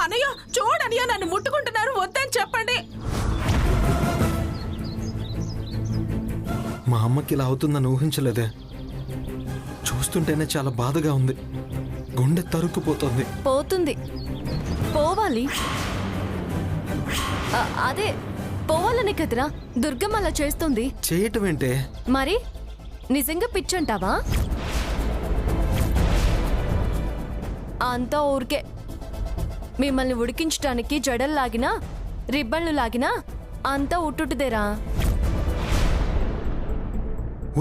అనయ్య చూడనియా నన్ను ముట్టుకుంటున్నారు, వద్దని చెప్పండి. మా అమ్మకి ఇలా అవుతుందని ఊహించలేదే. చూస్తుంటేనే చాలా బాధగా ఉంది. గుండె తరుక్కుపోతుంది. పోతుంది, పోవాలి. అదే పోవాలని కదరా దుర్గమ్మ అలా చేస్తుంది. చేయటం ఏంటే? మరి నిజంగా పిచ్చంటావా? అంతా ఊరికే. మిమ్మల్ని ఉడికించడానికి జడలు లాగినా రిబ్బన్లు లాగినా అంతా ఉట్టుదేరా.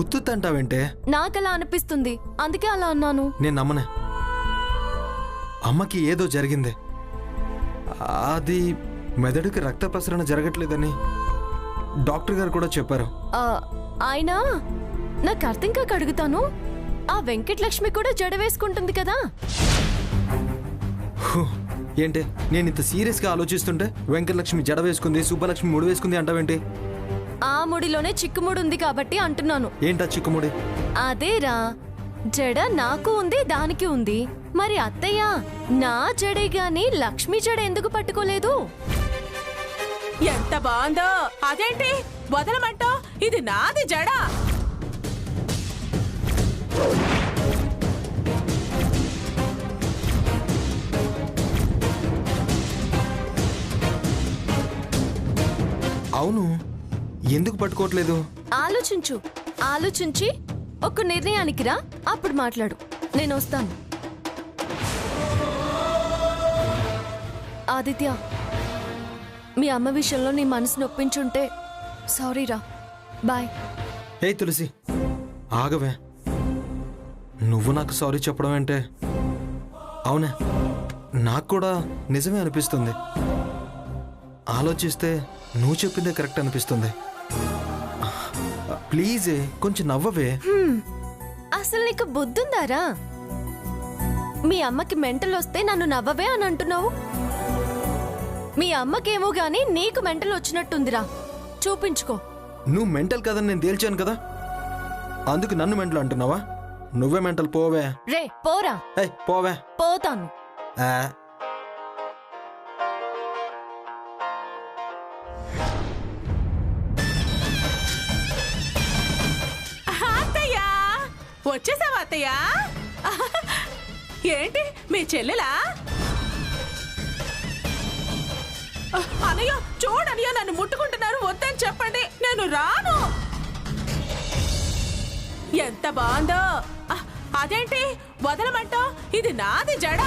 ఉత్తుతంటావేంటే? నాకలా అనిపిస్తుంది, అందుకే అలా అన్నాను. నేను నమ్మనే. అమ్మకి ఏదో జరిగింది. అది మెదడుకి రక్త ప్రసరణ జరగట్లేదని డాక్టర్ గారు కూడా చెప్పారు. ఆయన నాకు అర్థం కాక అడుగుతాను, ఆ వెంకటలక్ష్మి కూడా జడ వేసుకుంటుంది కదా? ఏంటి నేను ఇంత సీరియస్ గా ఆలోచిస్తుంటే వెంకటలక్ష్మి జడ వేసుకుంది, సుబ్బలక్ష్మి ముడి వేసుకుంది అంటావేంటి? ఆ ముడిలోనే చిక్కుముడి ఉంది కాబట్టి అంటున్నాను. ఏంటా చిక్కుముడి? అదేరా, జడ నాకు ఉంది, దానికి ఉంది. మరి అత్తయ్య నా జడే గాని లక్ష్మి జడ ఎందుకు పట్టుకోలేదు? ఎంత బాగుందో! అదేంటి వదలమంటో? ఇది నాది జడ. అవును, ఎందుకు పట్టుకోవట్లేదు? ఆలోచించు, ఆలోచించి ఒక నిర్ణయానికి రా, అప్పుడు మాట్లాడు. నేను వస్తాను. ఆదిత్య, మీ అమ్మ విషయంలో నీ మనసు నొప్పించుంటే సారీరా. బాయ్. ఏ తులసి, ఆగవే. నువ్వు నాకు సారీ చెప్పడం అంటే? అవునే, నాకు కూడా నిజమే అనిపిస్తుంది. ఆలోచిస్తే నువ్వు చెప్పిందే కరెక్ట్ అనిపిస్తుంది. ప్లీజే కొంచెం నవ్వవే. అసలు నీకు బుద్ధుందారా? మీ అమ్మకి మెంటల్ వస్తే నన్ను నవ్వవే అని అంటున్నావు. మీ అమ్మకేమో గాని నీకు మెంటల్ వచ్చినట్టుందిరా, చూపించుకో. నువ్వు మెంటల్ కదని నేను తేల్చాను కదా, అందుకు నన్ను మెంటల్ అంటున్నావా? నువ్వే మెంటల్, పోవే. రే పోరా. పోవే. పోతాను. అత్తయ్యా, వచ్చేసావా అత్తయ్యా? ఏంటి మీ చెల్లెలా? అనయ్య చూడనియా నన్ను ముట్టుకుంటున్నారు, వద్దని చెప్పండి. నేను రాను. ఎంత బాగుందో! అదేంటి వదలమంటో? ఇది నాది జడ.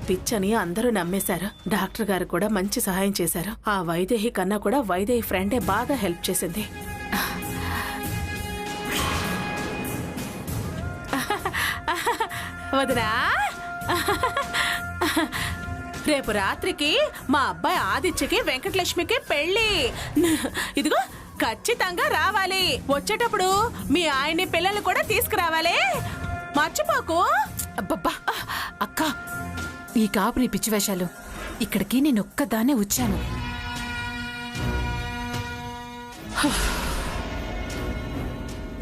పిచ్చని అందరూ నమ్మేశారు. డాక్టర్ గారు కూడా మంచి సహాయం చేశారు. ఆ వైదేహి కన్నా కూడా వైదేహి ఫ్రెండే బాగా హెల్ప్ చేసింది. వదినా, రేపు రాత్రికి మా అబ్బాయి ఆదిత్యకి వెంకటలక్ష్మికి పెళ్లి. ఇదిగో ఖచ్చితంగా రావాలి. వచ్చేటప్పుడు మీ ఆయన్ని పిల్లలు కూడా తీసుకురావాలి, మర్చిపోకు. అబ్బబ్బా అక్క, ఈ కాపుని పిచ్చి వేషాలు. ఇక్కడికి నేను ఒక్కదాన్నే వచ్చాను.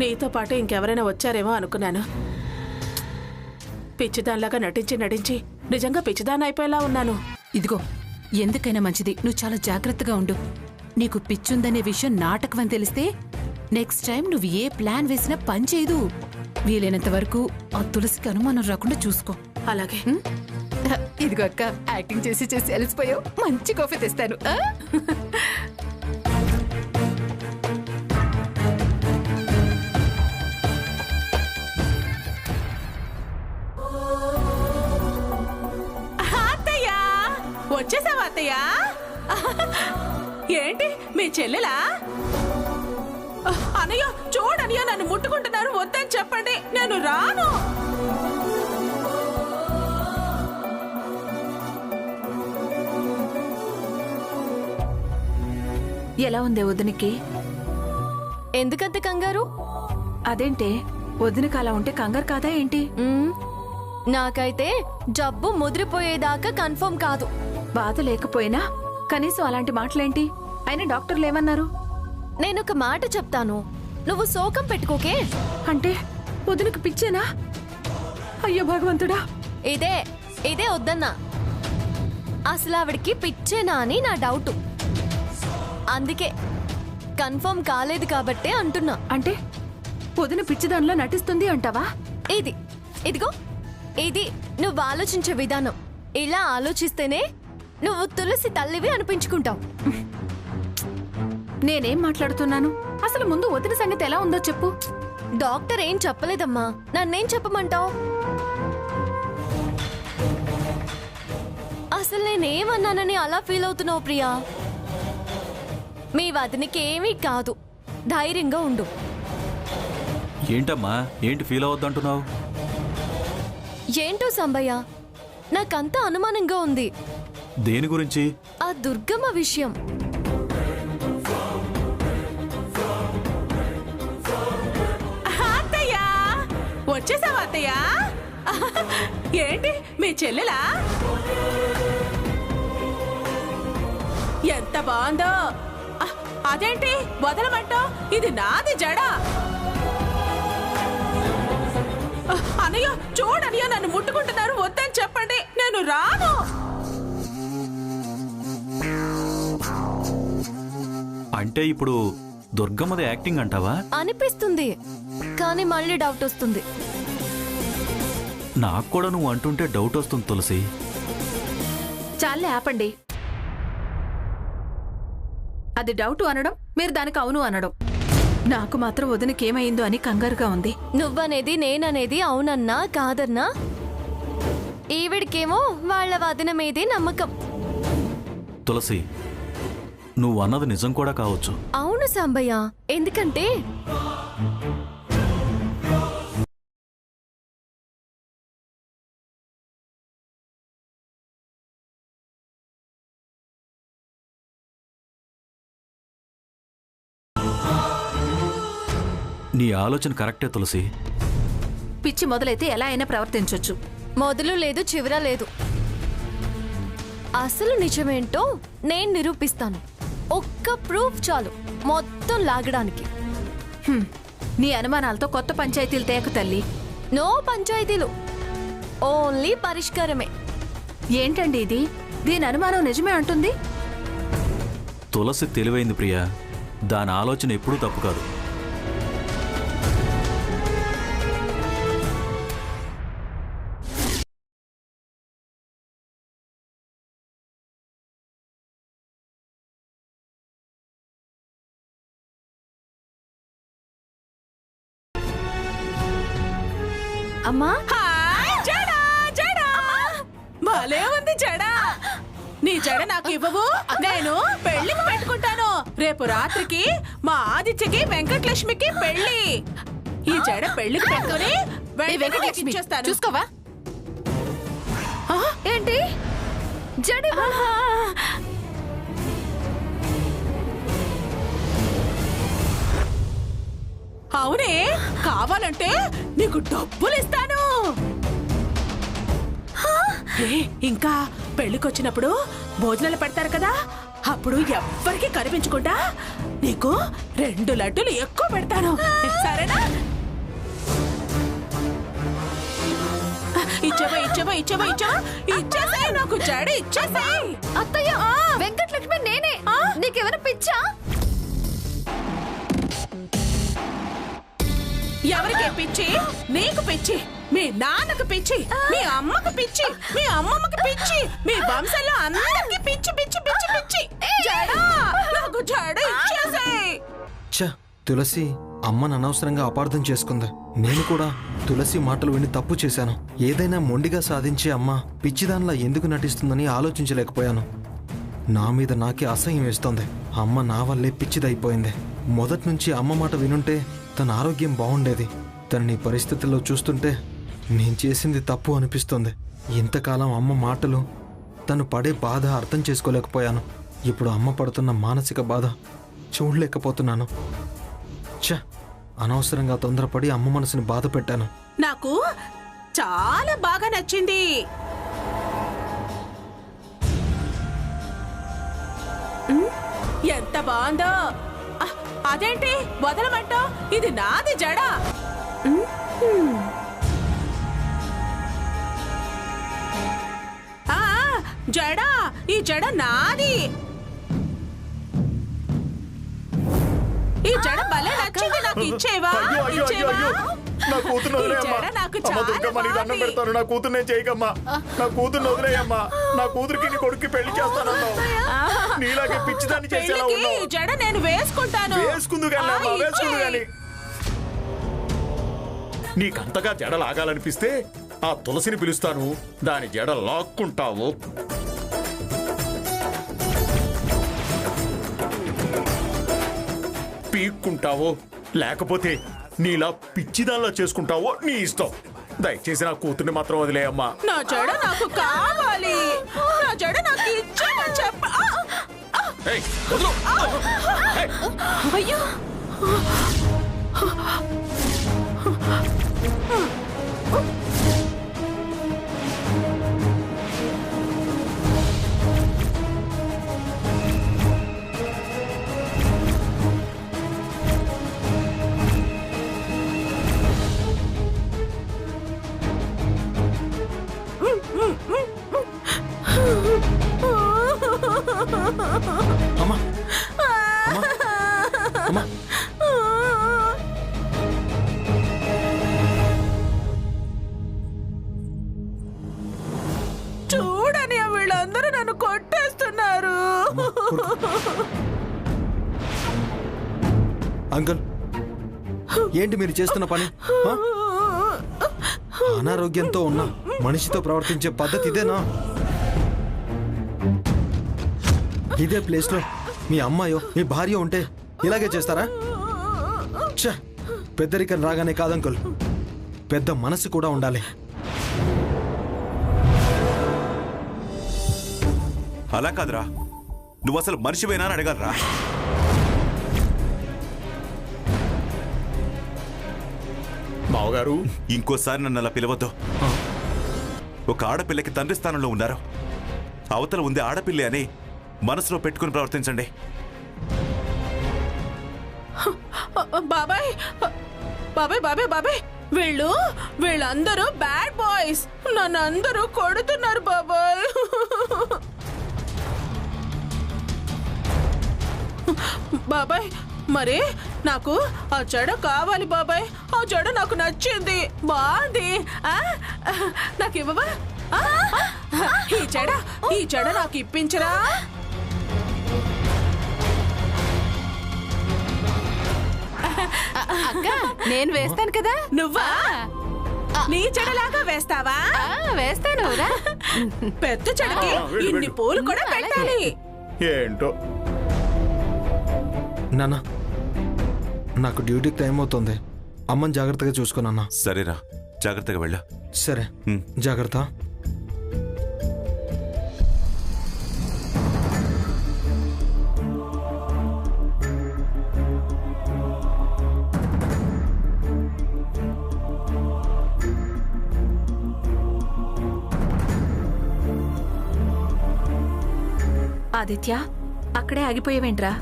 నీతో పాటు ఇంకెవరైనా వచ్చారేమో అనుకున్నాను. పిచ్చిదానిలాగా నటించి నటించి నిజంగా పిచ్చిదాన్ని అయిపోయేలా ఉన్నాను. ఇదిగో, ఎందుకైనా మంచిది నువ్వు చాలా జాగ్రత్తగా ఉండు. నీకు పిచ్చుందనే విషయం నాటకం అని తెలిస్తే నెక్స్ట్ టైం నువ్వు ఏ ప్లాన్ వేసినా పని చేయదు. వీలైనంత వరకు ఆ తులసికి అనుమానం రాకుండా చూసుకో. అలాగే. ఇదిగో అక్క, యాక్టింగ్ చేసి చేసి అలసిపోయావు. మంచి కాఫీ తెస్తాను. అత్తయ్యా, వచ్చేసావా అత్తయ్యా? ఏంటి మీ చెల్లెలా? అనయ్య చూడనియా నన్ను ముట్టుకుంటున్నారు, వద్దని చెప్పండి. నేను రాను. ఎలా ఉందే వదినికి? ఎందుకంత కంగారు? అదేంటే వదినకి అలా ఉంటే కంగారు కాదా ఏంటి? నాకైతే జబ్బు ముదిరిపోయేదాకా కన్ఫర్మ్ కాదు. బాధ లేకపోయినా కనీసం అలాంటి మాటలేంటి? అయినా డాక్టర్లు ఏమన్నారు? నేనొక మాట చెప్తాను, నువ్వు శోకం పెట్టుకోకే. అంటే వదినకి పిచ్చేనా? అయ్యో భగవంతుడా! ఇదే వద్దన్నా. అసలు ఆవిడకి పిచ్చేనా అని నా డౌట్. అందుకే కన్ఫర్మ్ కాలేదు కాబట్టే అంటున్నా. అంటే వదిన పిచ్చిదానిలో నటిస్తుంది అంటావా? ఇదిగో ఇది నువ్వు ఆలోచించే విధానం. ఇలా ఆలోచిస్తేనే నువ్వు తులసి తల్లివి అనిపించుకుంటావు. నేనేం మాట్లాడుతున్నాను? అసలు ముందు వదిన సంగతి ఎలా ఉందో చెప్పు. డాక్టర్ ఏం చెప్పలేదమ్మా, నన్నేం చెప్పమంటావు? అసలు నేనేమన్నానని అలా ఫీల్ అవుతున్నావు ప్రియా? మీ వదినికి ఏమీ కాదు, ధైర్యంగా ఉండు. ఏంటమ్మా, ఏంటి ఫీల్ అవద్దంటున్నావు? ఏంటో సంబయ్య, నాకంతా అనుమానంగా ఉంది. దేని గురించి? ఆ దుర్గమ్మ విషయం. అత్తయ్యా, వచ్చేసావా అత్తయ్యా? ఏంటి మీ చెల్లెలా? ఎంత బాగుందో. అదేంటి వదలమంటావు? ఇది నాది జడ. అన్నయ్య చూడనియో, నన్ను ముట్టుకుంటున్నారు, వద్దని చెప్పండి, నేను రాను. అంటే ఇప్పుడు దుర్గమ్మది యాక్టింగ్ అంటావా? అనిపిస్తుంది, కానీ మళ్ళీ డౌట్ వస్తుంది. నాకు కూడా నువ్వు అంటుంటే డౌట్ వస్తుంది తులసి. చాలే ఆపండి. అది డౌట్ అనడం, మీరు దానికి అవును అనడం. నాకు మాత్రం వదినకేమైందో అని కంగారుగా ఉంది. నువ్వనేది నేననేది అవునన్నా కాదన్నా, ఈవిడికేమో వాళ్ళ వదిన మీదే నమ్మకం. తులసి, నువ్వు అన్నది నిజం కూడా కావచ్చు. అవును సాంబయ్య, ఎందుకంటే నీ ఆలోచన కరెక్టే తులసి. పిచ్చి మొదలైతే ఎలా అయినా ప్రవర్తించొచ్చు. మొదలు లేదు చివర లేదు. అసలు నిజమేంటో నేను నిరూపిస్తాను. ఒక్క ప్రూఫ్ చాలు మొత్తం లాగడానికి. నీ అనుమానాలతో కొత్త పంచాయతీలు తేకు తల్లి. నో పంచాయతీలు, ఓన్లీ పరిష్కారమే. ఏంటండి ఇది? దీని అనుమానం నిజమే అంటుంది. తులసి తెలివైంది ప్రియా, దాని ఆలోచన ఎప్పుడూ తప్పు కాదు. అమ్మా, హాయ్, జడ జడ భలే ఉంది జడ. నీ జడ నాకు ఇవ్వవు, నేను పెళ్లికి పెట్టుకుంటాను. రేపు రాత్రికి మా ఆదిత్యకి వెంకటలక్ష్మికి పెళ్లి. ఈ జడ పెళ్లికి పెట్టుకుని వెంకటలక్ష్మి ఇచ్చేస్తాను. చూసుకోవా? ఏంటి జడ? అవునే, కావాలంటే నీకు డబ్బులు ఇస్తాను. ఇంకా పెళ్లికొచ్చినప్పుడు భోజనాలు పెడతారు కదా, అప్పుడు ఎవ్వరికి కనిపించకుండా నీకు 2 లడ్డూలు ఎక్కువ పెడతాను, సరేనా? ఇచ్చేవా ఇచ్చేవా ఇచ్చేవా ఇచ్చేవా ఇచ్చేసాయి, నాకు జడ ఇచ్చేసాయి. అత్తయ్య, వెంకటలక్ష్మి నేనే. నీకెవరు పిచ్చా? ఎవరికి పిచ్చి? నీకు పిచ్చి, మీ నాన్నకు పిచ్చి, మీ అమ్మకు పిచ్చి, మీ అమ్మమ్మకి పిచ్చి, మీ వంశంలో అందరికి పిచ్చి పిచ్చి పిచ్చి పిచ్చి. జడ, నాకు జడ ఇచ్చేసాయి. ఛ, తులసి అమ్మను అనవసరంగా అపార్థం చేసుకుంది. నేను కూడా తులసి మాటలు విని తప్పు చేశాను. ఏదైనా మొండిగా సాధించే అమ్మ పిచ్చిదానిలా ఎందుకు నటిస్తుందని ఆలోచించలేకపోయాను. నా మీద నాకే అసహ్యం వేస్తోంది. అమ్మ నా వల్లే పిచ్చిదైపోయింది. మొదటి నుంచి అమ్మ మాట వినుంటే తన ఆరోగ్యం బాగుండేది. తనని పరిస్థితుల్లో చూస్తుంటే నేను చేసింది తప్పు అనిపిస్తుంది. ఇంతకాలం అమ్మ మాటలు, తను పడే బాధ అర్థం చేసుకోలేకపోయాను. ఇప్పుడు అమ్మ పడుతున్న మానసిక బాధ చూడలేకపోతున్నాను. ఛ, అనవసరంగా తొందరపడి అమ్మ మనసుని బాధ పెట్టాను. నాకు చాలా బాగా నచ్చింది. ఎంత బాగుందో. అదేంటి వదలమంటావు? ఇది నాది జడ. జడ ఈ జడ నాది. ఈ జడ భలే నచ్చింది, నాకు ఇచ్చేవా? ఇచ్చేవా? నా కూతురు ఈ జడ నాకు చాలా దండం పెడతాను. నా కూతురు నేను చేయకమ్మా. నా కూతురు వదిలేయమ్మా. నా కూతురికి నీ కొడుకు పెళ్లి చేస్తానన్నావు. నీలాగే పిచ్చిదాన్ని చేసేలా పెళ్ళికి ఉన్నావు. ఈ జడ నేను వేసుకుంటాను. వేసుకుందు కానీ ఆ, అమ్మా, వేసుకుందు ఇచ్చేయ్. కానీ. నీకంతగా జడ లాగాలనిపిస్తే ఆ తులసిని పిలుస్తాను, దాని జడ లాక్కుంటావు. పీక్కుంటావో లేకపోతే నీలా పిచ్చిదాల్లా చేసుకుంటావో నీ ఇష్టం. దయచేసి నా కూతుర్ని మాత్రం వదిలేయమ్మా. నా జడ నాకు కావాలి. నా జడ నాకు ఇచ్చేయమని చెప్ప. ఏయ్, వదలు. ఏయ్. అయ్యో అమ్మా అమ్మా అమ్మా చూడని వీళ్ళందరూ నన్ను కొట్టేస్తున్నారు. అంకుల్, ఏంటి మీరు చేస్తున్న పని? ఆ? అనారోగ్యంతో ఉన్న మనిషితో ప్రవర్తించే పద్ధతి ఇదేనా? ఇదే ప్లేస్లో మీ అమ్మాయో మీ భార్య ఉంటే ఇలాగే చేస్తారా? ఛ! పెద్దరికం రాగానే కాదంకుల్, పెద్ద మనసు కూడా ఉండాలి. అలా కాదురా, నువ్వు అసలు మనిషివేనా అని అడగలరా? మావగారు, ఇంకోసారి నన్ను అలా పిలవద్దు. ఒక ఆడపిల్లకి తండ్రి స్థానంలో ఉన్నారు. అవతల ఉంది ఆడపిల్లి అని మనసులో పెట్టుకుని ప్రవర్తించండి. బాబాయ్ బాబాయ్ బాబాయ్ బాబాయ్ వీళ్ళందరూ బ్యాడ్ బాయ్స్. నన్ను అందరూ కొడుతున్నారు బాబాయ్. బాబాయ్ మరి నాకు ఆ జడ కావాలి బాబాయ్. ఆ జడ నాకు నచ్చింది, బాగుంది. నాకు ఇవ్వవా? ఈ జడ నాకు ఇప్పించరా? అక్క నేను వేస్తాను కదా. నువ్వా? నీ జడలాగా వేస్తావా? వేస్తాను రా. పెద్ద జడకి ఇన్ని పూలు కూడా పెట్టాలి. ఏంటో నాన్న, నాకు డ్యూటీకి టైం అవుతుంది. అమ్మని జాగ్రత్తగా చూసుకోనన్నా. సరేరా, జాగ్రత్తగా వెళ్ళా. సరే, జాగ్రత్త. ఆదిత్య, అక్కడే ఆగిపోయేవేంట్రా?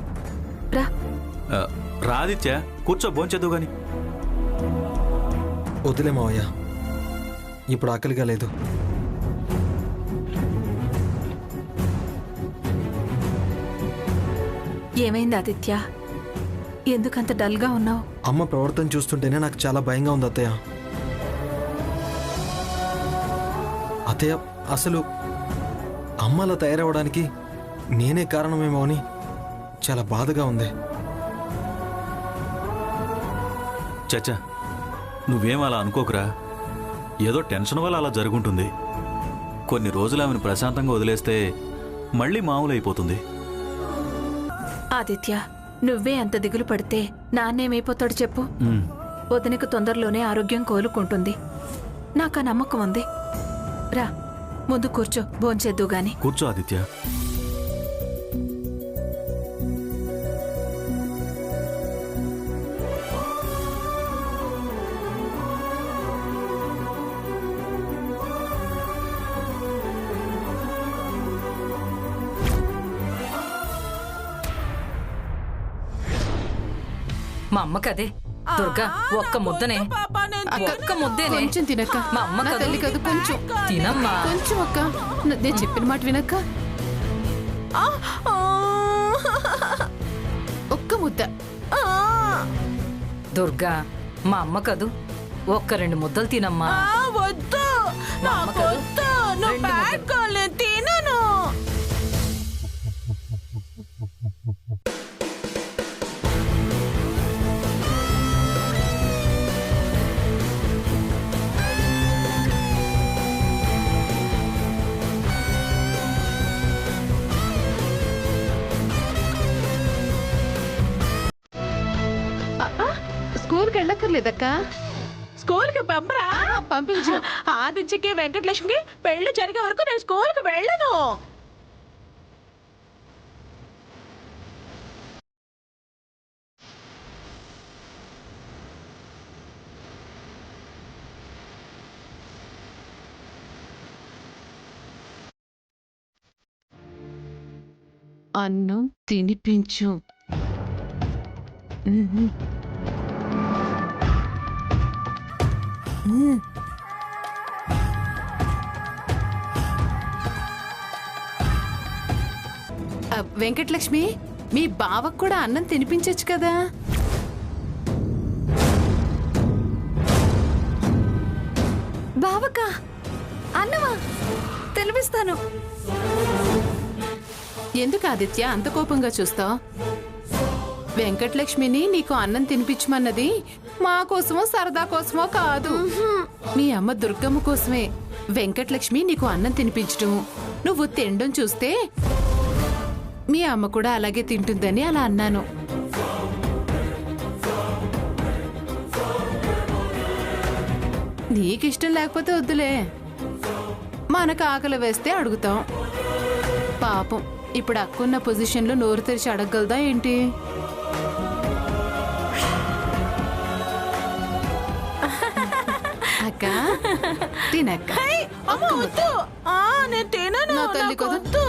రా. రాదిత్య, కూర్చో, భోంచేద్దు గాని. వదిలే మావయ్య, ఇప్పుడు ఆకలిగా లేదు. ఏమైంది ఆదిత్య? ఎందుకంత డల్గా ఉన్నావు? అమ్మ ప్రవర్తన చూస్తుంటేనే నాకు చాలా భయంగా ఉంది అత్తయ్య. అత్తయ్య, అసలు అమ్మ అలా తయారవడానికి నేనే కారణమేమో అని చాలా బాధగా ఉంది. చచ్చా, నువ్వేం అలా అనుకోకురా. ఏదో టెన్షన్ వల్ల అలా జరుగుంటుంది. కొన్ని రోజులు ఆమెను ప్రశాంతంగా వదిలేస్తే మళ్ళీ మామూలు అయిపోతుంది. ఆదిత్య, నువ్వే అంత దిగులు పడితే నాన్నేమైపోతాడు చెప్పు? వదినకు తొందరలోనే ఆరోగ్యం కోలుకుంటుంది. నాకు ఆ నమ్మకం ఉంది. రా, ముందు కూర్చో, భోంచేద్దు గాని. కూర్చో ఆదిత్య. మా అమ్మకదే దుర్గా ఒక్క ముద్దనే ఒక్క ముద్దేనే కొంచెం తినక్క మా అమ్మ నా కదూ. తల్లి కదా కొంచెం తినమ్మా కొంచెం అక్క నేను చెప్పిన మాట వినక్క ఒక్క ముద్ద దుర్గా మా అమ్మ కదూ ఒక్క 2 ముద్దలు తినమ్మా వద్దు మా అమ్మ నాకు కదూ. వద్దు నువ్వు 2 ముద్దలు. పెట్టుకోలే తినను స్కూల్కి వెళ్ళక్కర్లేదక్క స్కూల్కి పంపరా పంపించు ఆదిత్యకి వెంకటలక్ష్మికి పెళ్లి జరిగే వరకు నేను స్కూల్కి వెళ్ళను అన్నం తినిపించు వెంకటలక్ష్మి మీ బావకు కూడా అన్నం తినిపించొచ్చు కదా బావకా అన్నమా తినిపిస్తాను. ఎందుకు ఆదిత్య అంత కోపంగా చూస్తావు వెంకటలక్ష్మిని నీకు అన్నం తినిపించమన్నది మా కోసమో సరదా కోసమో కాదు మీ అమ్మ దుర్గమ్మ కోసమే వెంకటలక్ష్మి నీకు అన్నం తినిపించడం నువ్వు తినడం చూస్తే మీ అమ్మ కూడా అలాగే తింటుందని అలా అన్నాను నీకిష్టం లేకపోతే వద్దులే మనకు ఆకలి వేస్తే అడుగుతాం పాపం ఇప్పుడు అక్కున్న పొజిషన్లో నోరు తెరిచి అడగగలదా ఏంటి అక్క తినక్క అమ్మ వద్దు నేను తినను నా తల్లి నాకు కదా. వద్దు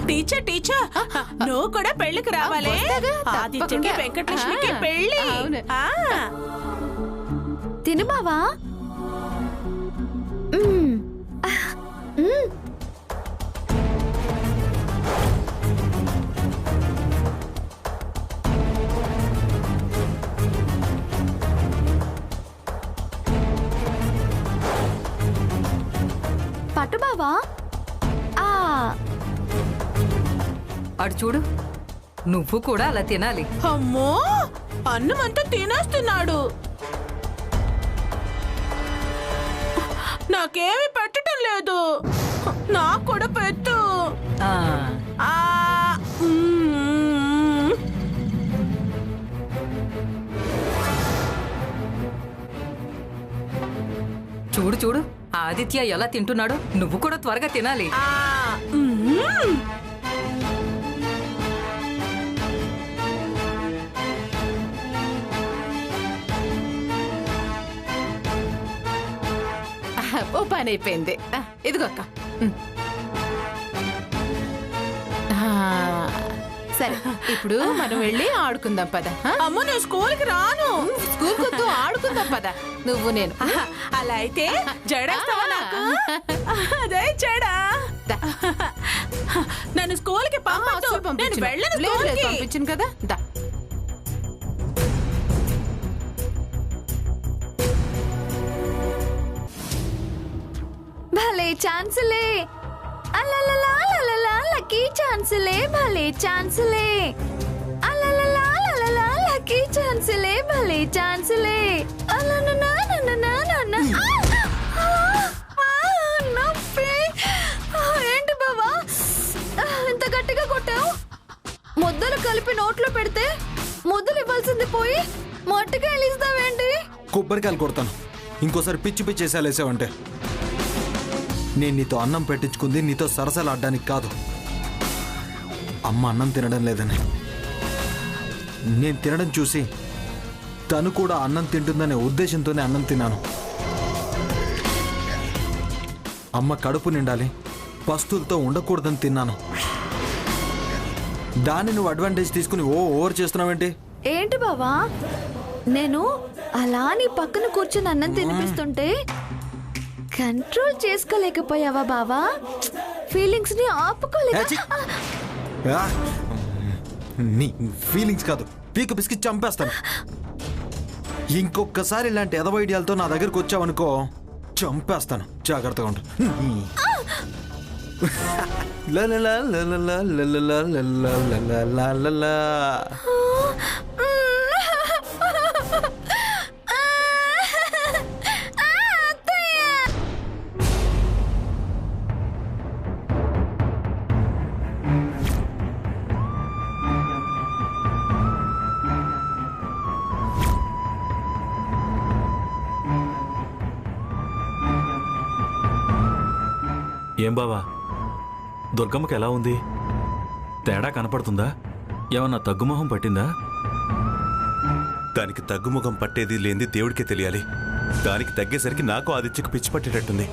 టీచర్ టీచర్ నువ్వు కూడా పెళ్లికి రావాలి వస్తాగా, ఆదిత్యకి తప్పకుండా. వెంకటలక్ష్మికి ఆ, పెళ్లి అవును. ఆ. తిను బావా. పట్టు బావా. అడు చూడు నువ్వు కూడా అలా తినాలి. అమ్మో అన్నం అంతా తినేస్తున్నాడు నాకేమి పెట్టడం లేదు నాకు కూడా పెట్టు ఆ, ఆ, మ్మ్. చూడు చూడు ఆదిత్య ఎలా తింటున్నాడో నువ్వు కూడా త్వరగా తినాలి. ఆ, మ్మ్. ఓ పని అయిపోయింది ఇదిగో అక్క సరే ఇప్పుడు మనం వెళ్ళి ఆడుకుందాం పద అమ్మో నేను స్కూల్కి రాను స్కూల్ కొద్దు ఆడుకుందాం పద నువ్వు నేను అలా అయితే జడేస్తావా నాకు అదే జడా నన్ను స్కూల్కి పంపొద్దు. నేను వెళ్ళను స్కూల్కి. పంపించను కదా దా భలే ఛాన్సులే అలలలా లక్కీ ఛాన్సులే భలే ఛాన్సులే అలలలా లక్కీ ఛాన్సులే భలే ఛాన్సులే నొప్పి ఏంటి బావా ఇంత గట్టిగా కొట్టావు ముద్దలు కలిపి నోట్లో పెడితే ముద్దలు ఇవ్వాల్సింది పోయి మొట్టకాయలు ఇస్తావేంటి కొబ్బరికాయలు కొడతాను ఇంకోసారి పిచ్చి పిచ్చేసాలేసావంటే నేను నీతో అన్నం పెట్టించుకుంది నీతో సరసలాడడానికి కాదు అమ్మ అన్నం తినడం లేదని నేను తినడం చూసి తను కూడా అన్నం తింటుందనే ఉద్దేశంతోనే అన్నం తిన్నాను అమ్మ కడుపు నిండాలి పస్తులతో ఉండకూడదని తిన్నాను దాన్ని నువ్వు అడ్వాంటేజ్ తీసుకుని ఓవర్ చేస్తున్నావేంటి ఏంటి బావా, నేను అలా నీ పక్కన కూర్చొని అన్నం తినిపిస్తుంటే కంట్రోల్ చేసుకోలేకపోయావా బావా? ఫీలింగ్స్ ని ఆపుకోలేక ఏచి! ఆ! నీ ఫీలింగ్స్ కాదు, పీక పిసికి చంపేస్తాను. ఇంకొకసారి ఇలాంటి ఎదవ ఐడియాలతో నా దగ్గరకు వచ్చావనుకో చంపేస్తాను. జాగ్రత్తగా ఉండు. లలలా, లలలా, లలలా, లలలా, లలలా, లలలా. ఏం బావా, దుర్గమ్మకి ఎలా ఉంది? తేడా కనపడుతుందా? ఏమన్నా తగ్గుమొహం పట్టిందా? దానికి తగ్గుముఖం పట్టేది లేనిది దేవుడికే తెలియాలి. దానికి తగ్గేసరికి నాకు ఆదిత్యకు పిచ్చి పట్టేటట్టుంది.